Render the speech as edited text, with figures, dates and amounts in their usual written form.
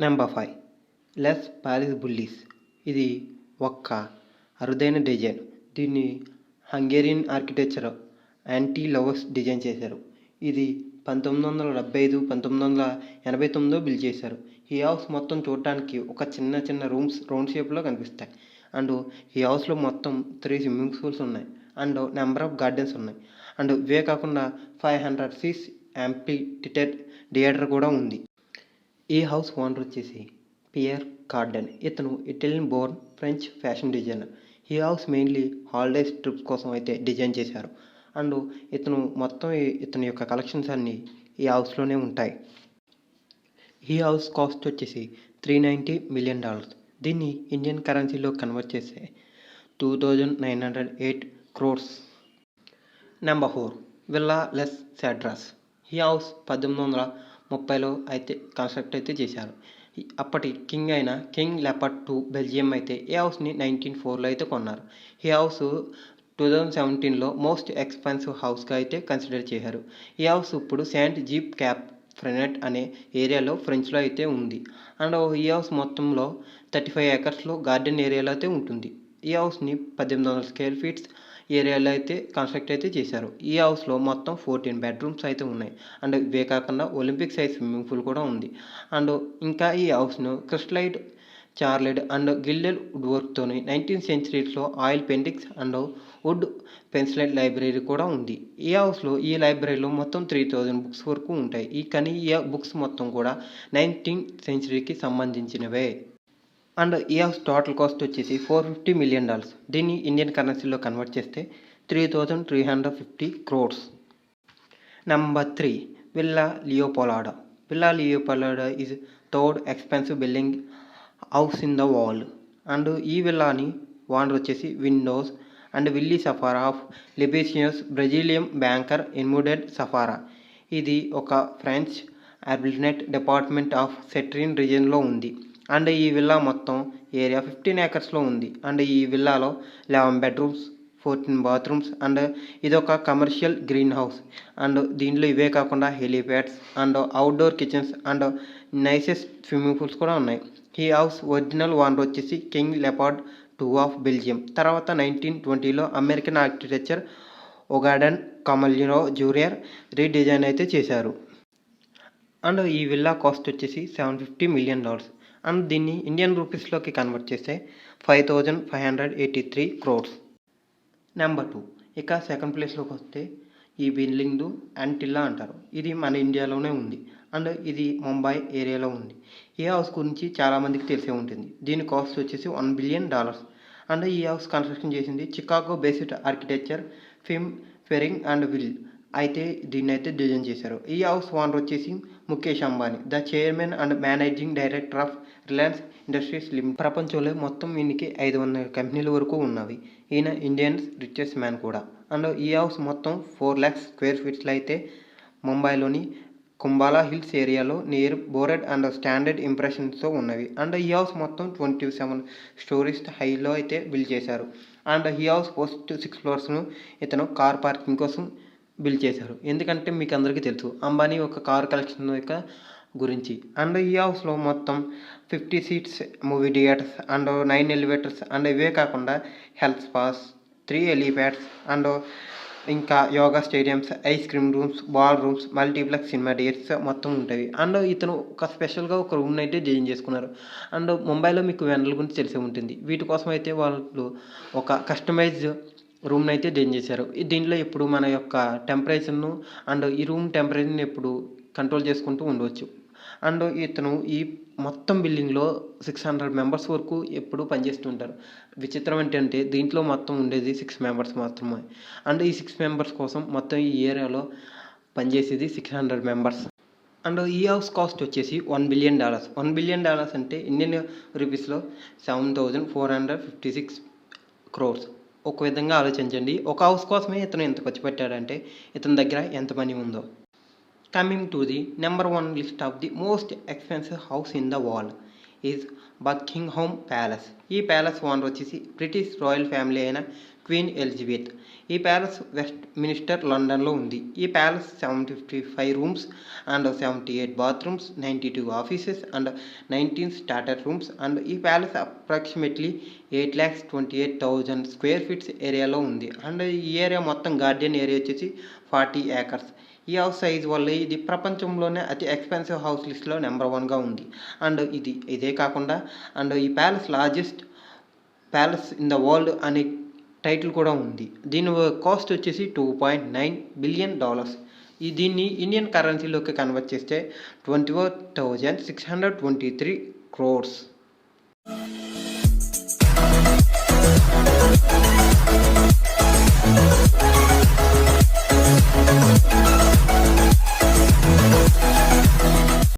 Number 5 less Paris Bullis. ఇది ఒక్క అరుదైన డిజైన్. దీన్ని Hungarian architecture anti lovers design చేశారు. ఇది 1975, 1989 బిల్డ్ చేశారు. ఈ హౌస్ మొత్తం చూడటానికి ఒక చిన్న రూమ్స్ రౌండ్ షేప్లో కనిపిస్తాయి. అండ్ ఈ హౌస్లో మొత్తం 3 స్విమ్మింగ్ పూల్స్ ఉన్నాయి. అండ్ నెంబర్ ఆఫ్ గార్డెన్స్ ఉన్నాయి. అండ్ ఇవే కాకుండా 500 సీట్స్ యాంప్లిటెడ్ థియేటర్ కూడా ఉంది. ఈ హౌస్ ఓనర్ వచ్చేసి పియర్ కార్డెన్. ఇతను Italian Born French fashion designer. ఈ హౌస్ మెయిన్లీ హాలిడేస్ ట్రిప్స్ కోసం అయితే డిజైన్ చేశారు. అండ్ ఇతని యొక్క కలెక్షన్స్ అన్నీ ఈ హౌస్లోనే ఉంటాయి. ఈ హౌస్ కాస్ట్ వచ్చేసి $390 million. దీన్ని ఇండియన్ కరెన్సీలో కన్వర్ట్ చేస్తే 2908 crores. నెంబర్ 4 విల్లా లెస్ సాడ్రాస్. ఈ హౌస్ 1830లో అయితే కన్స్ట్రక్ట్ అయితే చేశారు. అప్పటి కింగ్ అయిన కింగ్ లెపర్డ్ II బెల్జియం అయితే ఈ హౌస్ని 1904లో అయితే కొన్నారు. ఈ హౌస్ 2017లో మోస్ట్ ఎక్స్పెన్సివ్ హౌస్గా అయితే కన్సిడర్ చేశారు. ఈ హౌస్ ఇప్పుడు సెయింట్ జీప్ క్యాప్ ఫ్రెనెట్ అనే ఏరియాలో ఫ్రెంచ్లో అయితే ఉంది. అండ్ ఈ హౌస్ మొత్తంలో 35 acresలో గార్డెన్ ఏరియాలో అయితే ఉంటుంది. ఈ హౌస్ని 1800 square feet ఏరియాలో అయితే కన్స్ట్రక్ట్ అయితే చేశారు. ఈ హౌస్లో మొత్తం 14 bedrooms అయితే ఉన్నాయి. అండ్ ఇవే కాకుండా ఒలింపిక్ సైజ్ స్విమ్మింగ్ పూల్ కూడా ఉంది. అండ్ ఇంకా ఈ హౌస్ను క్రిస్టలైట్ చార్లెడ్ అండ్ గిల్డెడ్ వుడ్ వర్క్తో 19th centuryలో oil paintings and wood pencil library కూడా ఉంది. ఈ హౌస్లో ఈ లైబ్రరీలో మొత్తం 3000 బుక్స్ వరకు ఉంటాయి. ఈ బుక్స్ మొత్తం కూడా 19th centuryకి సంబంధించినవే. అండ్ ఈ హౌస్ టోటల్ కాస్ట్ వచ్చేసి $450 million. దీన్ని ఇండియన్ కరెన్సీలో కన్వర్ట్ చేస్తే 3350 crores. Number 3 villa Leopolda. Villa Leopolda is third expensive building house in the world. And ఈ విల్లాని ఓనర్ వచ్చేసి విండోస్ అండ్ విల్లీ Safra of Lebanese Brazilian banker ఇన్ముడెడ్ సఫారా. ఇది ఒక ఫ్రెంచ్ అర్బినెట్ డిపార్ట్మెంట్ ఆఫ్ సెట్రిన్ రీజియన్లో ఉంది. అండ్ ఈ విల్లా మొత్తం ఏరియా 15 acresలో ఉంది. అండ్ ఈ విల్లాలో 11 bedrooms, 14 bathrooms అండ్ ఇదొక కమర్షియల్ గ్రీన్ హౌస్. అండ్ దీంట్లో ఇవే కాకుండా helipads and outdoor kitchens and nicest swimming pools కూడా ఉన్నాయి. ఈ హౌస్ ఒరిజినల్ ఓనర్ వచ్చేసి King Leopold II of Belgium. తర్వాత 1920లో అమెరికన్ ఆర్కిటెక్చర్ ఒగాడన్ కమలినో జూనియర్ రీడిజైన్ అయితే చేశారు. అండ్ ఈ విల్లా కాస్ట్ వచ్చేసి $750 million. అండ్ దీన్ని ఇండియన్ రూపీస్లోకి కన్వర్ట్ చేస్తే 5583 crores. నెంబర్ 2 ఇక సెకండ్ ప్లేస్లోకి వస్తే ఈ బిల్డింగ్ యాంటిల్లా అంటారు. ఇది మన ఇండియాలోనే ఉంది. అండ్ ఇది ముంబై ఏరియాలో ఉంది. ఈ హౌస్ గురించి చాలామందికి తెలిసే ఉంటుంది. దీని కాస్ట్ వచ్చేసి $1 billion. అండ్ ఈ హౌస్ కన్స్ట్రక్షన్ చేసింది చికాగో బేస్డ్ ఆర్కిటెక్చర్ ఫెరింగ్ అండ్ విల్ అయితే దీన్ని అయితే డిజైన్ చేశారు. ఈ హౌస్ ఓనర్ వచ్చేసి Mukesh Ambani, the chairman and managing director of Reliance industries limited. ప్రపంచంలో మొత్తం ఈయనకి 500 కంపెనీల వరకు ఉన్నవి. ఈయన ఇండియన్ రిచెస్ట్ మ్యాన్ కూడా. అండ్ ఈ హౌస్ మొత్తం 4 lakh square feet అయితే ముంబైలోని కుంబాలా హిల్స్ ఏరియాలో నియర్ బోరెడ్ అండ్ స్టాండర్డ్ ఇంప్రెషన్స్తో ఉన్నవి. అండ్ ఈ హౌస్ మొత్తం 27 stories హైలో అయితే బిల్డ్ చేశారు. అండ్ ఈ హౌస్ ఫస్ట్ 6 floors ఇతను కార్ పార్కింగ్ కోసం బిల్డ్ చేశారు. ఎందుకంటే మీకు అందరికీ తెలుసు అంబానీ ఒక కార్ కలెక్షన్ యొక్క గురించి. అండ్ ఈ హౌస్లో మొత్తం 50 seats movie theatres and 9 elevators and ఇవే కాకుండా హెల్త్ స్పాస్, 3 helipads అండ్ ఇంకా yoga stadiums, ice cream rooms, ball rooms, multiplex cinema theatres మొత్తం ఉంటాయి. అండ్ ఇతను ఒక స్పెషల్గా ఒక రూమ్ని అయితే డిజైన్ చేసుకున్నారు. అండ్ ముంబైలో మీకు వెనల గురించి తెలిసే ఉంటుంది. వీటి కోసం అయితే వాళ్ళు ఒక కస్టమైజ్ రూమ్ని అయితే డిజైన్ చేశారు. దీంట్లో ఇప్పుడు మన యొక్క టెంపరేచర్ను అండ్ ఈ రూమ్ టెంపరేచర్ని ఎప్పుడు కంట్రోల్ చేసుకుంటూ ఉండవచ్చు. అండ్ ఇతను ఈ మొత్తం బిల్డింగ్లో 600 members వరకు ఎప్పుడు పనిచేస్తుంటారు. విచిత్రం ఏంటంటే దీంట్లో మొత్తం ఉండేది 6 members మాత్రమే. అండ్ ఈ 6 members కోసం మొత్తం ఈ ఏరియాలో పనిచేసేది 600 members. అండ్ ఈ హౌస్ కాస్ట్ వచ్చేసి $1 billion. $1 billion అంటే ఇండియన్ రూపీస్లో 7456 crores. ఒక విధంగా ఆలోచించండి, ఒక హౌస్ కోసమే ఇతను ఎంత ఖర్చు పెట్టాడంటే ఇతని దగ్గర ఎంత మనీ ఉందో. Coming to the number 1 list of the most expensive house in the world is Buckingham palace. ఈ ప్యాలెస్ ఓనర్ వచ్చేసి బ్రిటిష్ రాయల్ ఫ్యామిలీ అయిన క్వీన్ ఎలిజబెత్. ఈ ప్యాలెస్ వెస్ట్ మినిస్టర్ లండన్లో ఉంది. ఈ palace 755 rooms and 78 bathrooms, 92 offices and 19 starter rooms and ఈ palace approximately 8,28,000 square feets ఏరియాలో ఉంది. అండ్ ఈ ఏరియా మొత్తం గార్డెన్ ఏరియా వచ్చేసి 40 ఏకర్స్. ఈ హౌస్ సైజ్ వల్ల ఇది ప్రపంచంలోనే అతి ఎక్స్పెన్సివ్ హౌస్ లిస్ట్లో నెంబర్ 1గా ఉంది. అండ్ ఇదే కాకుండా అండ్ ఈ palace largest palace in the world అనే టైటిల్ కూడా ఉంది. దీని కాస్ట్ వచ్చేసి $2.9 బిలియన్. దీన్ని ఇండియన్ కరెన్సీలోకి కన్వర్ట్ చేస్తే 24,623 crores.